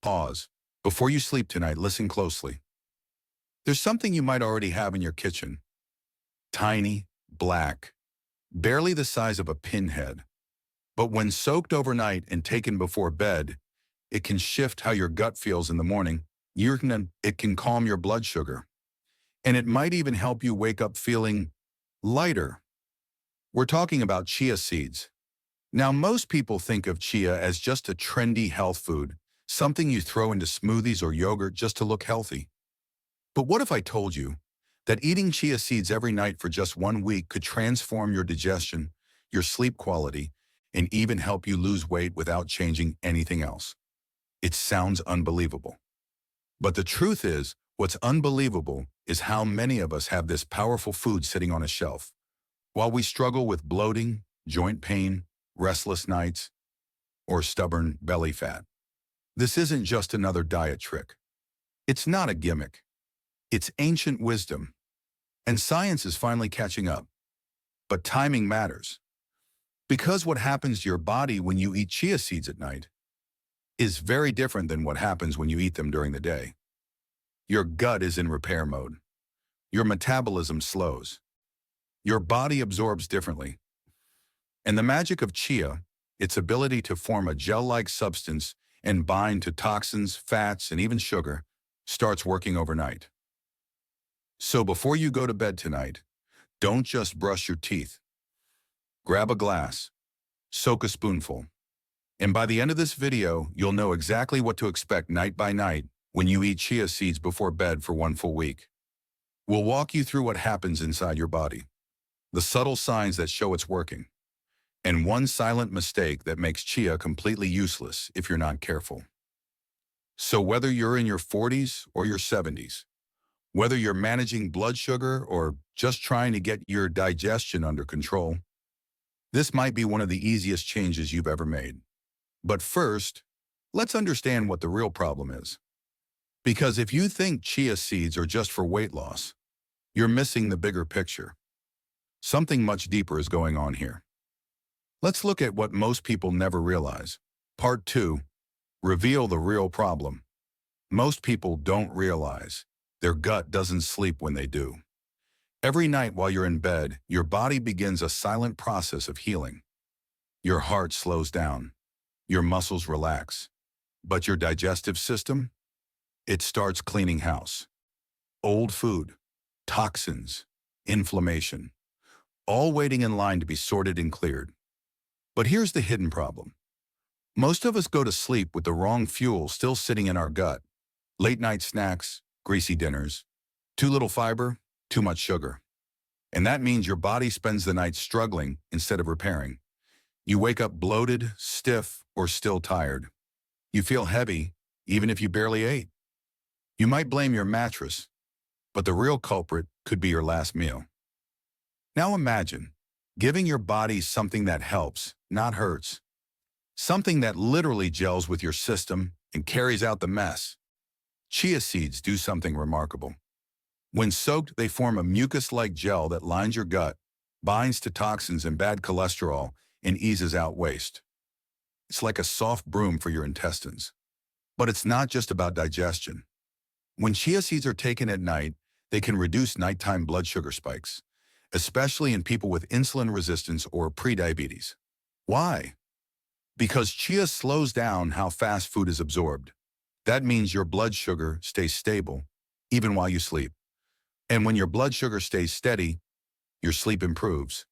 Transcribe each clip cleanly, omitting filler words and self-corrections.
Pause. Before you sleep tonight, listen closely. There's something you might already have in your kitchen. Tiny, black, barely the size of a pinhead. But when soaked overnight and taken before bed, it can shift how your gut feels in the morning. It can calm your blood sugar. And it might even help you wake up feeling lighter. We're talking about chia seeds. Now, most people think of chia as just a trendy health food, something you throw into smoothies or yogurt just to look healthy. But what if I told you that eating chia seeds every night for just 1 week could transform your digestion, your sleep quality, and even help you lose weight without changing anything else? It sounds unbelievable. But the truth is, what's unbelievable is how many of us have this powerful food sitting on a shelf. While we struggle with bloating, joint pain, restless nights, or stubborn belly fat. This isn't just another diet trick. It's not a gimmick. It's ancient wisdom. And science is finally catching up. But timing matters. Because what happens to your body when you eat chia seeds at night is very different than what happens when you eat them during the day. Your gut is in repair mode. Your metabolism slows. Your body absorbs differently. And the magic of chia, its ability to form a gel-like substance and bind to toxins, fats, and even sugar, starts working overnight. So before you go to bed tonight, don't just brush your teeth. Grab a glass, soak a spoonful, and by the end of this video, you'll know exactly what to expect night by night when you eat chia seeds before bed for 1 full week. We'll walk you through what happens inside your body, the subtle signs that show it's working, and one silent mistake that makes chia completely useless if you're not careful. So whether you're in your 40s or your 70s, whether you're managing blood sugar or just trying to get your digestion under control, this might be one of the easiest changes you've ever made. But first, let's understand what the real problem is. Because if you think chia seeds are just for weight loss, you're missing the bigger picture. Something much deeper is going on here. Let's look at what most people never realize. Part 2, reveal the real problem. Most people don't realize their gut doesn't sleep when they do. Every night while you're in bed, your body begins a silent process of healing. Your heart slows down. Your muscles relax. But your digestive system? It starts cleaning house. Old food, toxins, inflammation, all waiting in line to be sorted and cleared. But here's the hidden problem. Most of us go to sleep with the wrong fuel still sitting in our gut. Late night snacks, greasy dinners, too little fiber, too much sugar. And that means your body spends the night struggling instead of repairing. You wake up bloated, stiff, or still tired. You feel heavy, even if you barely ate. You might blame your mattress, but the real culprit could be your last meal. Now imagine giving your body something that helps, not hurts. Something that literally gels with your system and carries out the mess. Chia seeds do something remarkable. When soaked, they form a mucus-like gel that lines your gut, binds to toxins and bad cholesterol, and eases out waste. It's like a soft broom for your intestines. But it's not just about digestion. When chia seeds are taken at night, they can reduce nighttime blood sugar spikes, especially in people with insulin resistance or prediabetes. Why? Because chia slows down how fast food is absorbed. That means your blood sugar stays stable, even while you sleep. And when your blood sugar stays steady, your sleep improves,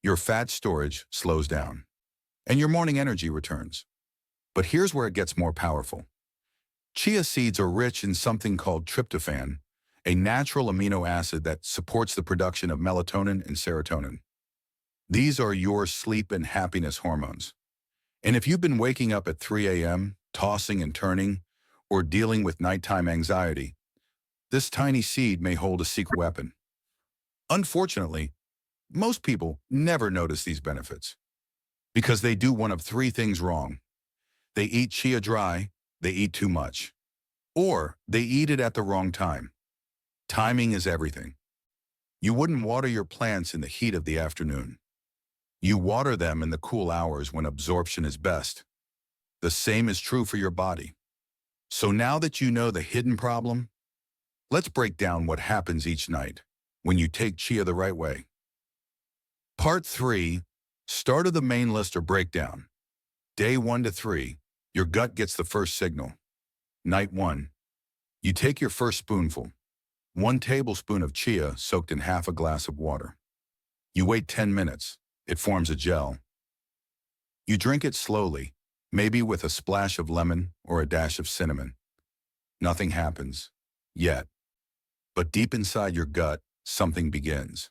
your fat storage slows down, and your morning energy returns. But here's where it gets more powerful. Chia seeds are rich in something called tryptophan, a natural amino acid that supports the production of melatonin and serotonin. These are your sleep and happiness hormones. And if you've been waking up at 3 a.m., tossing and turning, or dealing with nighttime anxiety, this tiny seed may hold a secret weapon. Unfortunately, most people never notice these benefits because they do one of 3 things wrong. They eat chia dry, they eat too much, or they eat it at the wrong time. Timing is everything. You wouldn't water your plants in the heat of the afternoon. You water them in the cool hours when absorption is best. The same is true for your body. So now that you know the hidden problem, let's break down what happens each night when you take Chia the right way. Part 3, start of the main list or breakdown. Day 1 to 3, your gut gets the first signal. Night 1, you take your first spoonful, 1 tablespoon of chia soaked in half a glass of water. You wait 10 minutes. It forms a gel. You drink it slowly, maybe with a splash of lemon or a dash of cinnamon. Nothing happens, yet. But deep inside your gut, something begins.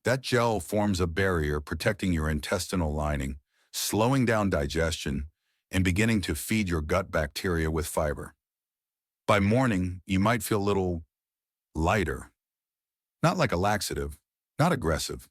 That gel forms a barrier protecting your intestinal lining, slowing down digestion, and beginning to feed your gut bacteria with fiber. By morning, you might feel a little lighter. Not like a laxative, not aggressive.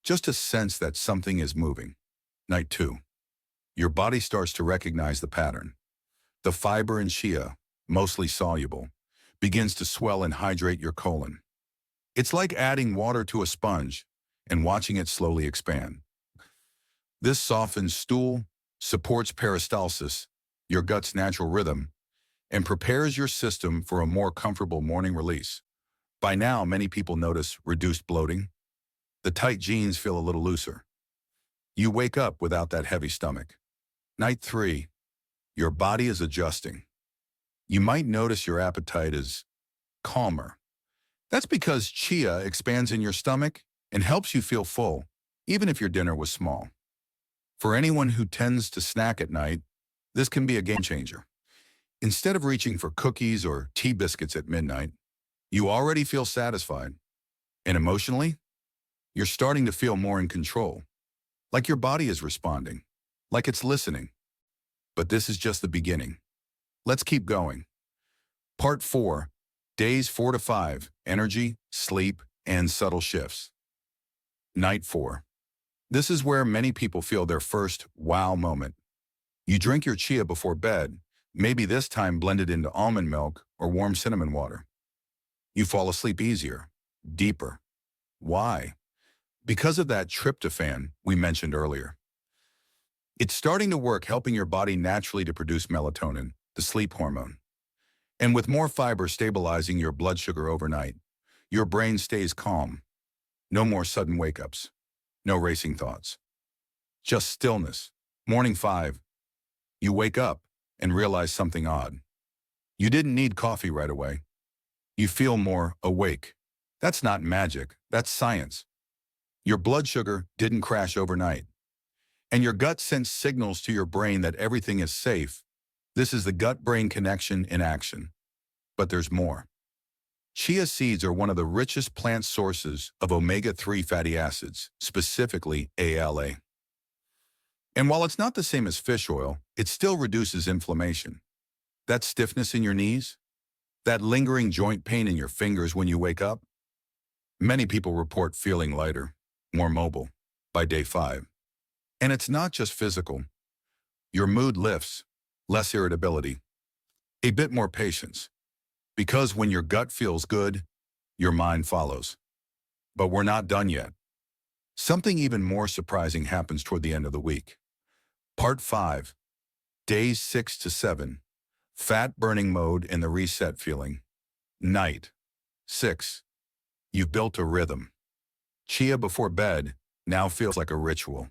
Just a sense that something is moving. Night 2. Your body starts to recognize the pattern. The fiber in chia, mostly soluble, begins to swell and hydrate your colon. It's like adding water to a sponge and watching it slowly expand. This softens stool, supports peristalsis, your gut's natural rhythm, and prepares your system for a more comfortable morning release. By now, many people notice reduced bloating. The tight jeans feel a little looser. You wake up without that heavy stomach. Night 3, your body is adjusting. You might notice your appetite is calmer. That's because chia expands in your stomach and helps you feel full, even if your dinner was small. For anyone who tends to snack at night, this can be a game changer. Instead of reaching for cookies or tea biscuits at midnight, you already feel satisfied. And emotionally, you're starting to feel more in control. Like your body is responding, like it's listening. But this is just the beginning. Let's keep going. Part 4, days 4 to 5, energy, sleep, and subtle shifts. Night 4. This is where many people feel their first wow moment. You drink your chia before bed, maybe this time blended into almond milk or warm cinnamon water. You fall asleep easier, deeper. Why? Because of that tryptophan we mentioned earlier. It's starting to work, helping your body naturally to produce melatonin, the sleep hormone. And with more fiber stabilizing your blood sugar overnight, your brain stays calm. No more sudden wake-ups. No racing thoughts. Just stillness. Morning 5. You wake up and realize something odd. You didn't need coffee right away. You feel more awake. That's not magic. That's science. Your blood sugar didn't crash overnight. And your gut sends signals to your brain that everything is safe. This is the gut-brain connection in action. But there's more. Chia seeds are one of the richest plant sources of omega-3 fatty acids, specifically ALA. And while it's not the same as fish oil, it still reduces inflammation. That stiffness in your knees, that lingering joint pain in your fingers when you wake up. Many people report feeling lighter, more mobile, by day 5. And it's not just physical. Your mood lifts, less irritability, a bit more patience. Because when your gut feels good, your mind follows. But we're not done yet. Something even more surprising happens toward the end of the week. Part 5, days 6 to 7, fat burning mode and the reset feeling. Night 6, you've built a rhythm. Chia before bed now feels like a ritual.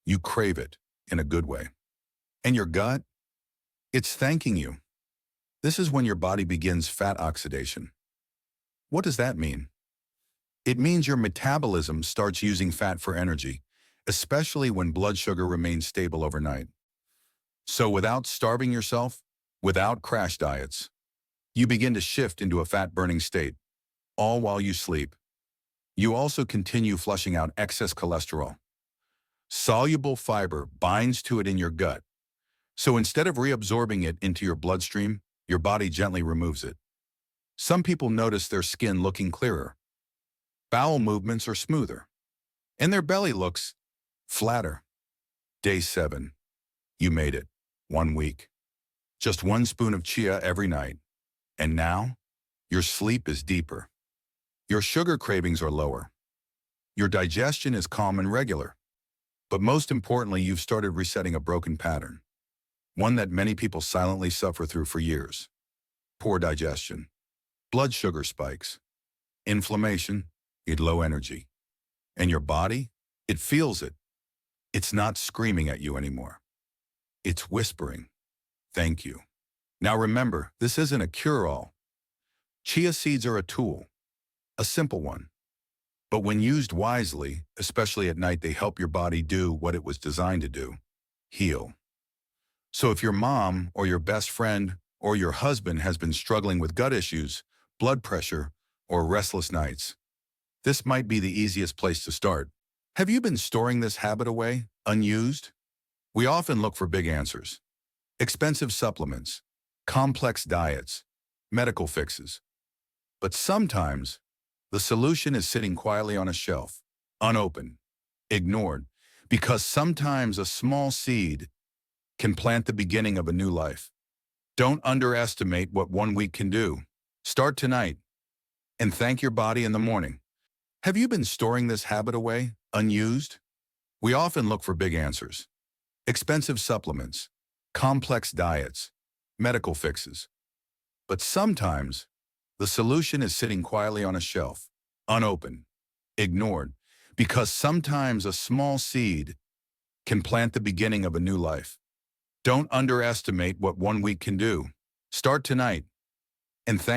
You crave it in a good way. And your gut, it's thanking you. This is when your body begins fat oxidation. What does that mean? It means your metabolism starts using fat for energy, especially when blood sugar remains stable overnight. So without starving yourself, without crash diets, you begin to shift into a fat-burning state, all while you sleep. You also continue flushing out excess cholesterol. Soluble fiber binds to it in your gut. So instead of reabsorbing it into your bloodstream, your body gently removes it. Some people notice their skin looking clearer. Bowel movements are smoother. And their belly looks flatter. Day 7. You made it. 1 week. Just 1 spoon of chia every night. And now, your sleep is deeper. Your sugar cravings are lower. Your digestion is calm and regular. But most importantly, you've started resetting a broken pattern. one that many people silently suffer through for years. Poor digestion, blood sugar spikes, inflammation, and low energy. And your body? It feels it. It's not screaming at you anymore. It's whispering, "Thank you." Now remember, this isn't a cure-all. Chia seeds are a tool, a simple one. But when used wisely, especially at night, they help your body do what it was designed to do: heal. So if your mom or your best friend or your husband has been struggling with gut issues, blood pressure, or restless nights, this might be the easiest place to start. Have you been storing this habit away, unused? We often look for big answers: expensive supplements, complex diets, medical fixes. But sometimes, the solution is sitting quietly on a shelf, unopened, ignored, because sometimes a small seed can plant the beginning of a new life. Don't underestimate what 1 week can do. Start tonight and thank your body in the morning. Have you been storing this habit away, unused? We often look for big answers: expensive supplements, complex diets, medical fixes. But sometimes, the solution is sitting quietly on a shelf, unopened, ignored, because sometimes a small seed can plant the beginning of a new life. Don't underestimate what 1 week can do. Start tonight and thank